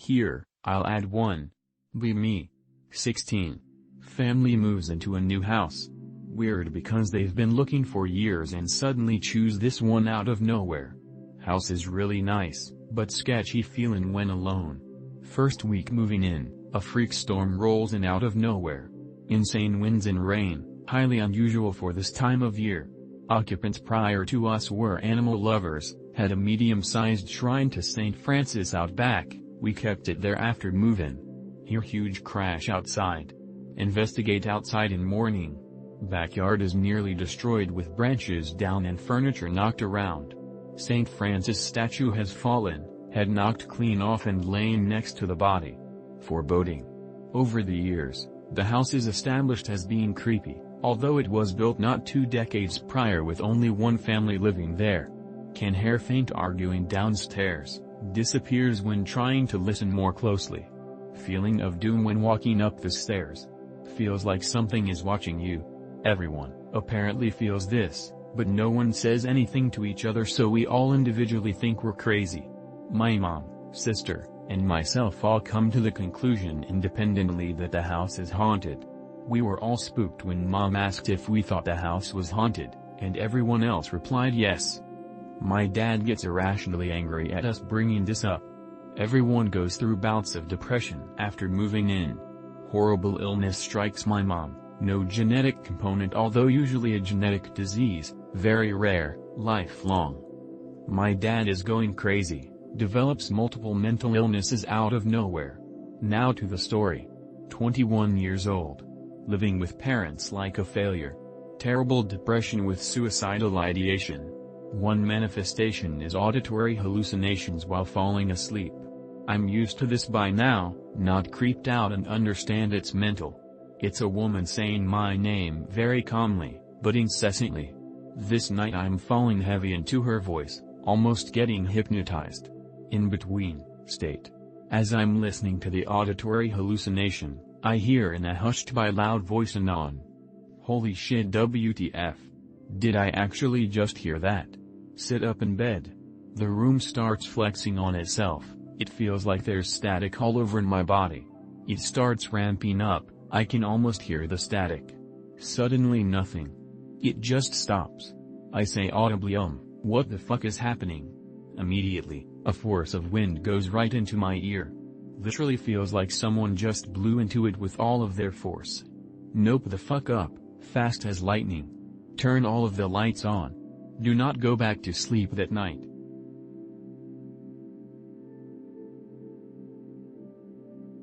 Here, I'll add one. Be me. 16. Family moves into a new house. Weird because they've been looking for years and suddenly choose this one out of nowhere. House is really nice, but sketchy feeling when alone. First week moving in, a freak storm rolls in out of nowhere. Insane winds and rain, highly unusual for this time of year. Occupants prior to us were animal lovers, had a medium-sized shrine to St. Francis out back, we kept it there after move-in. Hear huge crash outside. Investigate outside in morning. Backyard is nearly destroyed with branches down and furniture knocked around. St. Francis statue has fallen, head knocked clean off and laying next to the body. Foreboding. Over the years, the house is established as being creepy, although it was built not 2 decades prior with only one family living there. Can hear faint arguing downstairs, disappears when trying to listen more closely. Feeling of doom when walking up the stairs. Feels like something is watching you. Everyone, apparently feels this, but no one says anything to each other, so we all individually think we're crazy. My mom, sister, and myself all come to the conclusion independently that the house is haunted. We were all spooked when Mom asked if we thought the house was haunted, and everyone else replied yes. My dad gets irrationally angry at us bringing this up. Everyone goes through bouts of depression after moving in. Horrible illness strikes my mom, no genetic component although usually a genetic disease, very rare, lifelong. My dad is going crazy, develops multiple mental illnesses out of nowhere. Now to the story. 21 years old. Living with parents like a failure. Terrible depression with suicidal ideation. One manifestation is auditory hallucinations while falling asleep. I'm used to this by now, not creeped out and understand it's mental. It's a woman saying my name very calmly, but incessantly. This night I'm falling heavy into her voice, almost getting hypnotized. In between, state. As I'm listening to the auditory hallucination, I hear in a hushed by loud voice anon. Holy shit, WTF. Did I actually just hear that? Sit up in bed. The room starts flexing on itself, it feels like there's static all over in my body. It starts ramping up, I can almost hear the static. Suddenly nothing. It just stops. I say audibly what the fuck is happening? Immediately, a force of wind goes right into my ear. Literally feels like someone just blew into it with all of their force. Nope, the fuck up, fast as lightning. Turn all of the lights on. Do not go back to sleep that night.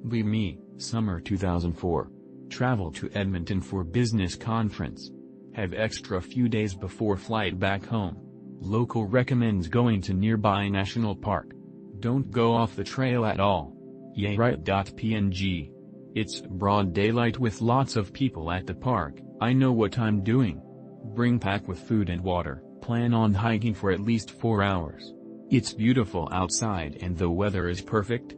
Be me, summer 2004. Travel to Edmonton for business conference. Have extra few days before flight back home. Local recommends going to nearby national park. Don't go off the trail at all. Yay right. PNG. It's broad daylight with lots of people at the park, I know what I'm doing. Bring pack with food and water, plan on hiking for at least 4 hours. It's beautiful outside and the weather is perfect.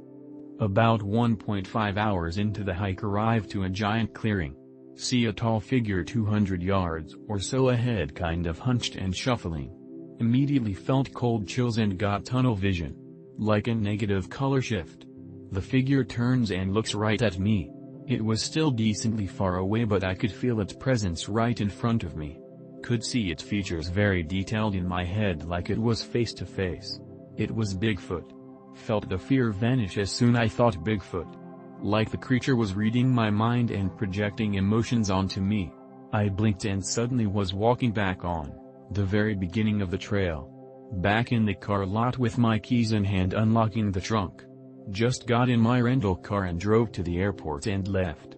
About 1.5 hours into the hike arrive to a giant clearing. See a tall figure 200 yards or so ahead kind of hunched and shuffling. Immediately felt cold chills and got tunnel vision. Like a negative color shift. The figure turns and looks right at me. It was still decently far away but I could feel its presence right in front of me. Could see its features very detailed in my head like it was face to face. It was Bigfoot. Felt the fear vanish as soon I thought Bigfoot. Like the creature was reading my mind and projecting emotions onto me. I blinked and suddenly was walking back on the very beginning of the trail. Back in the car lot with my keys in hand unlocking the trunk. Just got in my rental car and drove to the airport and left.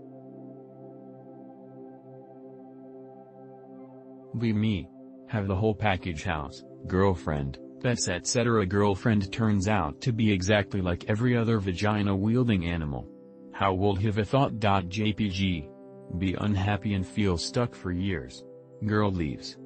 Be me. Have the whole package: house, girlfriend, pets etc. Girlfriend turns out to be exactly like every other vagina-wielding animal. How would have a thought? JPG. Be unhappy and feel stuck for years. Girl leaves.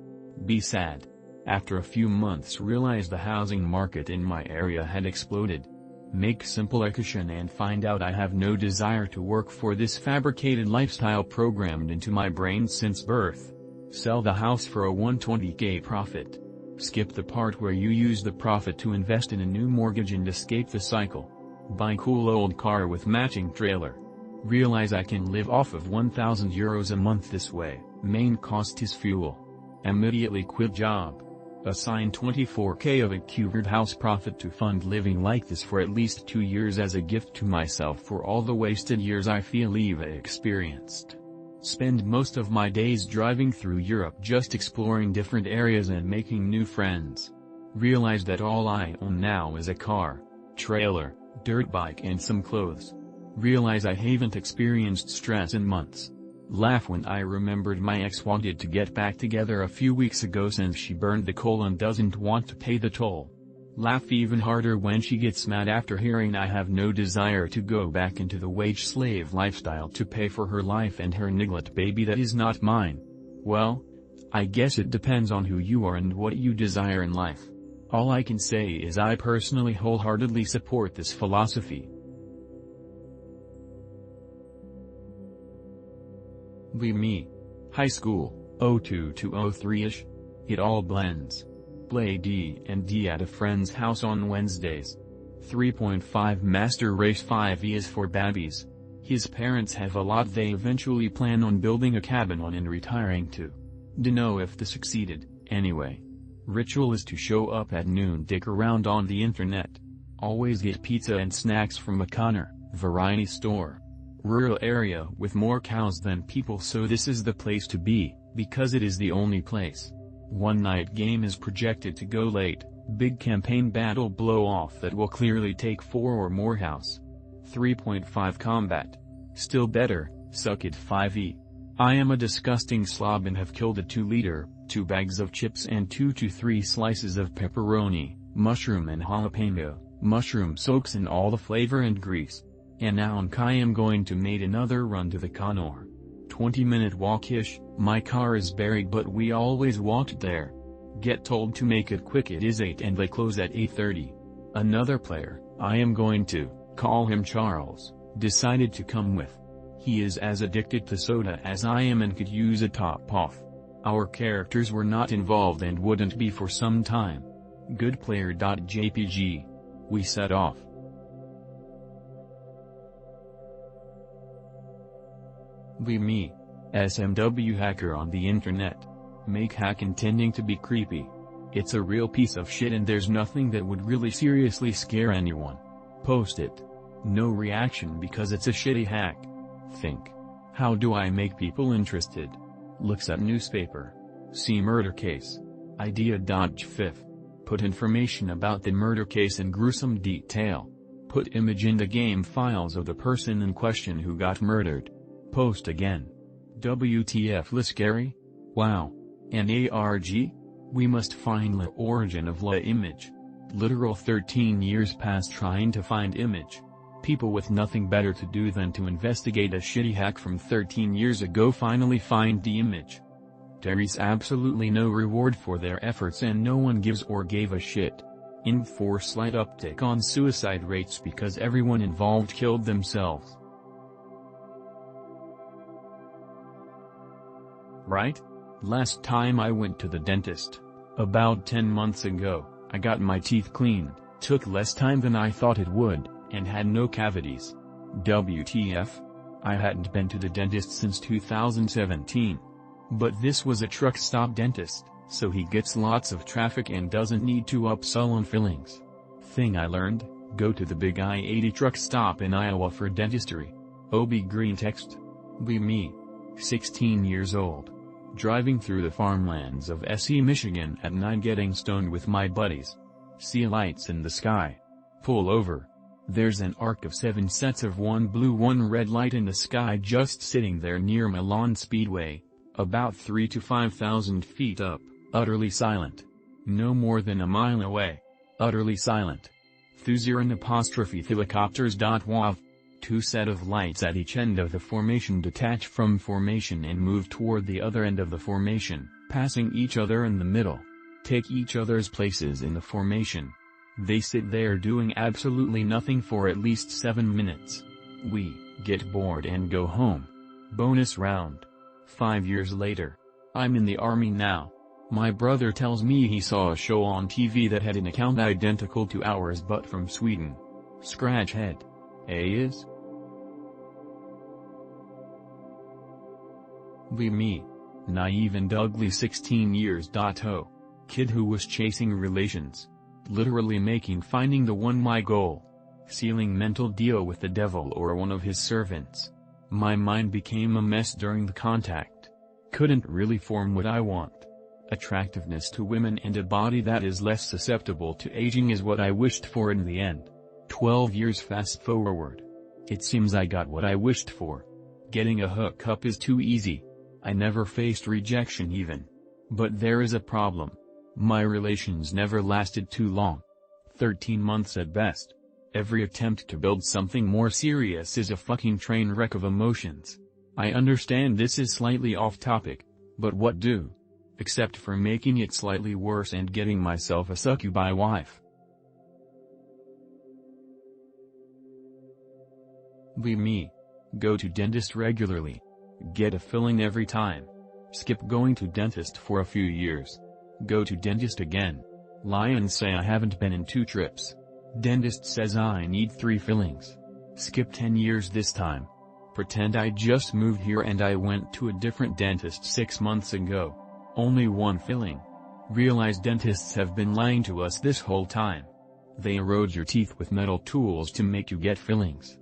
Be sad. After a few months realize the housing market in my area had exploded. Make simple equation and find out I have no desire to work for this fabricated lifestyle programmed into my brain since birth. Sell the house for a 120k profit. Skip the part where you use the profit to invest in a new mortgage and escape the cycle. Buy cool old car with matching trailer. Realize I can live off of €1,000 a month this way, main cost is fuel. Immediately quit job. Assign 24K of accrued house profit to fund living like this for at least 2 years as a gift to myself for all the wasted years I feel I experienced. Spend most of my days driving through Europe just exploring different areas and making new friends. Realize that all I own now is a car, trailer, dirt bike and some clothes. Realize I haven't experienced stress in months. Laugh when I remembered my ex wanted to get back together a few weeks ago since she burned the coal and doesn't want to pay the toll. Laugh even harder when she gets mad after hearing I have no desire to go back into the wage slave lifestyle to pay for her life and her neglect baby that is not mine. Well, I guess it depends on who you are and what you desire in life. All I can say is I personally wholeheartedly support this philosophy. Me. High school, 02 to 03-ish. It all blends. Play D&D at a friend's house on Wednesdays. 3.5 Master Race 5E is for babbies. His parents have a lot they eventually plan on building a cabin on and retiring to. Dunno if they succeeded, anyway. Ritual is to show up at noon, dick around on the internet. Always get pizza and snacks from a corner variety store. Rural area with more cows than people, so this is the place to be, because it is the only place. One night game is projected to go late, big campaign battle blow off that will clearly take 4 or more house. 3.5 Combat. Still better, suck it 5e. I am a disgusting slob and have killed a 2-liter, 2 bags of chips and 2 to 3 slices of pepperoni, mushroom and jalapeno, mushroom soaks in all the flavor and grease. And now I am going to make another run to the corner. 20-minute walk-ish, my car is buried but we always walked there. Get told to make it quick, it is 8 and they close at 8:30. Another player, I am going to call him Charles, decided to come with. He is as addicted to soda as I am and could use a top off. Our characters were not involved and wouldn't be for some time. Good player.jpg. We set off. Me. SMW hacker on the internet. Make hack intending to be creepy. It's a real piece of shit and there's nothing that would really seriously scare anyone. Post it. No reaction because it's a shitty hack. Think. How do I make people interested? Looks at newspaper. See murder case. Idea.jfif. Put information about the murder case in gruesome detail. Put image in the game files of the person in question who got murdered. Post again. WTF scary? Wow. An ARG? We must find the origin of the image. Literal 13 years past trying to find image. People with nothing better to do than to investigate a shitty hack from 13 years ago finally find the image. There is absolutely no reward for their efforts and no one gives or gave a shit. For slight uptick on suicide rates because everyone involved killed themselves. Right? Last time I went to the dentist. About 10 months ago, I got my teeth cleaned, took less time than I thought it would, and had no cavities. WTF? I hadn't been to the dentist since 2017. But this was a truck stop dentist, so he gets lots of traffic and doesn't need to upsell on fillings. Thing I learned, go to the big I-80 truck stop in Iowa for dentistry. OB greentext. Me. 16 years old. Driving through the farmlands of SE Michigan at night getting stoned with my buddies. See lights in the sky. Pull over. There's an arc of 7 sets of 1 blue 1 red light in the sky just sitting there near Milan Speedway, about 3,000 to 5,000 feet up, utterly silent. No more than a mile away. Utterly silent. Thuziran' helicopters.wav. 2 set of lights at each end of the formation detach from formation and move toward the other end of the formation, passing each other in the middle. Take each other's places in the formation. They sit there doing absolutely nothing for at least 7 minutes. We get bored and go home. Bonus round. 5 years later. I'm in the army now. My brother tells me he saw a show on TV that had an account identical to ours but from Sweden. Scratch head. A is? Me. Naive and ugly 16 years. Kid who was chasing relations. Literally making finding the one my goal. Sealing mental deal with the devil or one of his servants. My mind became a mess during the contact. Couldn't really form what I want. Attractiveness to women and a body that is less susceptible to aging is what I wished for in the end. 12 years fast forward. It seems I got what I wished for. Getting a hookup is too easy. I never faced rejection even. But there is a problem. My relations never lasted too long. 13 months at best. Every attempt to build something more serious is a fucking train wreck of emotions. I understand this is slightly off topic, but what do? Except for making it slightly worse and getting myself a succubi wife. Me. Go to dentist regularly. Get a filling every time. Skip going to dentist for a few years. Go to dentist again. Lie and say I haven't been in 2 trips. Dentist says I need 3 fillings. Skip 10 years this time. Pretend I just moved here and I went to a different dentist 6 months ago. Only 1 filling. Realize dentists have been lying to us this whole time. They erode your teeth with metal tools to make you get fillings.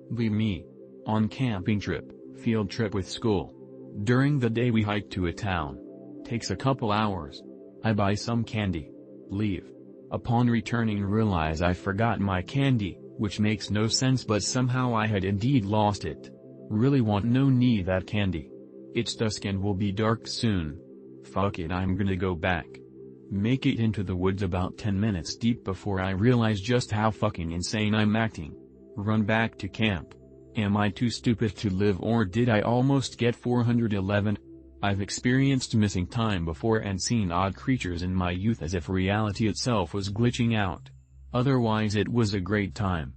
Me. On camping trip, field trip with school. During the day we hike to a town. Takes a couple hours. I buy some candy. Leave. Upon returning realize I forgot my candy, which makes no sense but somehow I had indeed lost it. Really want no need that candy. It's dusk and will be dark soon. Fuck it, I'm gonna go back. Make it into the woods about 10 minutes deep before I realize just how fucking insane I'm acting. Run back to camp. Am I too stupid to live or did I almost get 411? I've experienced missing time before and seen odd creatures in my youth as if reality itself was glitching out. Otherwise it was a great time.